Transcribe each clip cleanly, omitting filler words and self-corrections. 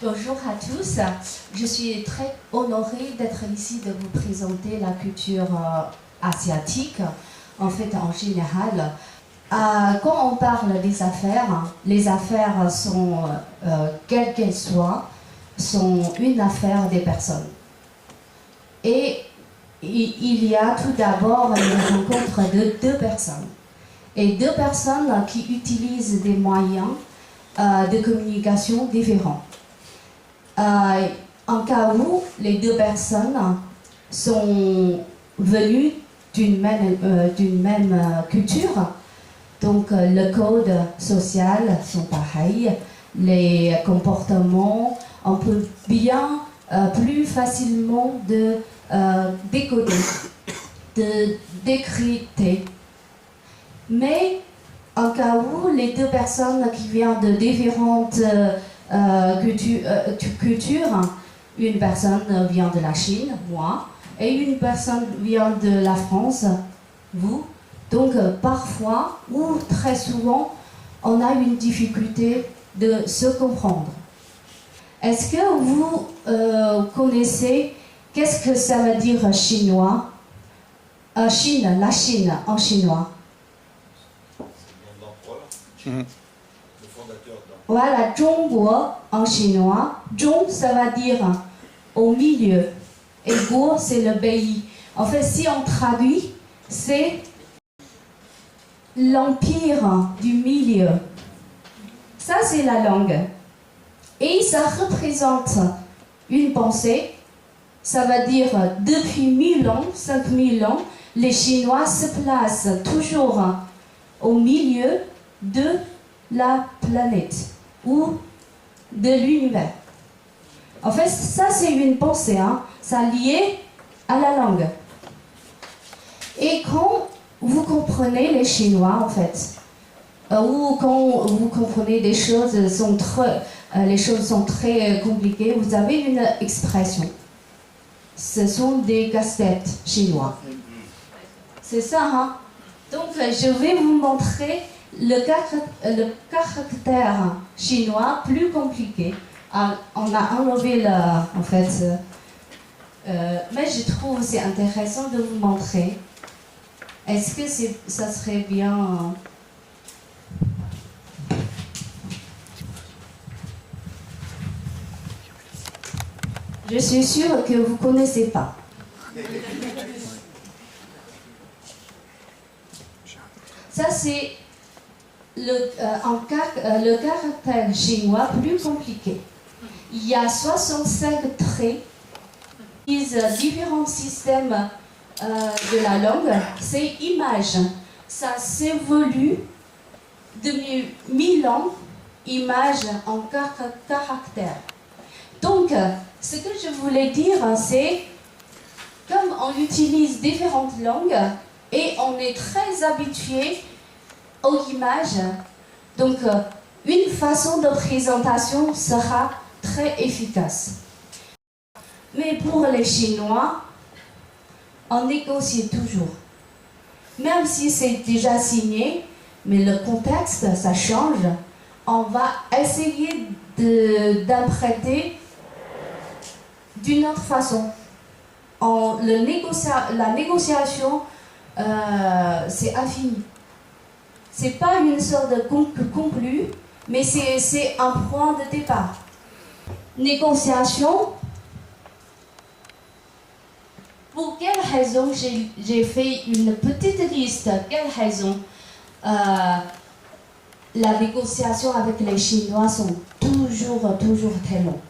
Bonjour à tous, je suis très honorée d'être ici, de vous présenter la culture asiatique, en fait en général. Quand on parle des affaires, les affaires sont, quelles qu'elles soient, sont une affaire des personnes. Et il y a tout d'abord une rencontre de deux personnes. Et deux personnes qui utilisent des moyens de communication différents. En cas où les deux personnes sont venues d'une même culture, donc le code social sont pareils, les comportements, on peut bien plus facilement décoder, de décrypter. Mais en cas où les deux personnes qui viennent de différentes cultures, une personne vient de la Chine, moi, et une personne vient de la France, vous. Donc parfois, ou très souvent, on a une difficulté de se comprendre. Est-ce que vous connaissez qu'est-ce que ça veut dire chinois? Chine, la Chine en chinois. Voilà, Zhongguo en chinois. Zhong, ça va dire au milieu. Et Guo, c'est le pays. En fait, si on traduit, c'est l'empire du milieu. Ça, c'est la langue. Et ça représente une pensée. Ça va dire, depuis 1000 ans, 5000 ans, les Chinois se placent toujours au milieu de la planète ou de l'univers. En fait, ça c'est une pensée, hein, ça lié à la langue. Et quand vous comprenez les Chinois, en fait, ou quand vous comprenez les choses sont très compliquées, vous avez une expression. Ce sont des casse-têtes chinois. C'est ça, hein? Donc, je vais vous montrer le caractère chinois plus compliqué. On a enlevé en fait, mais je trouve c'est intéressant de vous montrer. Est-ce que ça serait bien? Je suis sûre que vous ne connaissez pas. Ça, c'est le caractère chinois plus compliqué. Il y a 65 traits. Ils différents systèmes de la langue. C'est image. Ça s'évolue depuis 1000 ans, image en caractère. Donc, ce que je voulais dire, c'est comme on utilise différentes langues et on est très habitué aux images, donc une façon de présentation sera très efficace. Mais pour les Chinois, on négocie toujours. Même si c'est déjà signé, mais le contexte, ça change, on va essayer d'apprêter d'une autre façon. La négociation, c'est infini. C'est pas une sorte de conclu, mais c'est un point de départ. Négociation. Pour quelle raison j'ai fait une petite liste? Quelle raison la négociation avec les Chinois sont toujours très longs.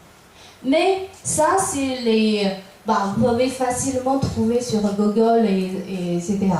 Mais ça, c'est vous pouvez facilement trouver sur Google, etc.